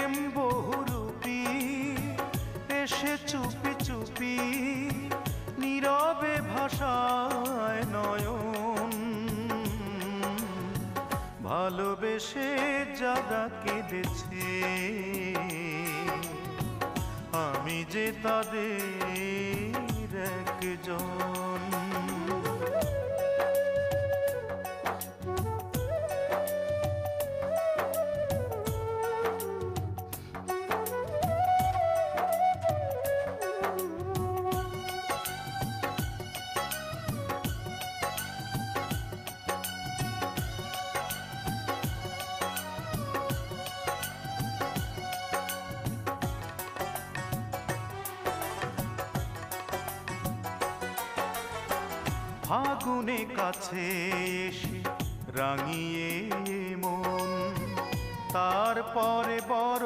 প্রেম বহুরূপী এসে চুপি চুপি নীরবে ভাষায় নয়ন, ভালোবেসে যারা কেঁদেছে আমি যে তাদের একজন। ফাগুনে কাছে এসে রাঙিয়ে মন, তারপরে বড়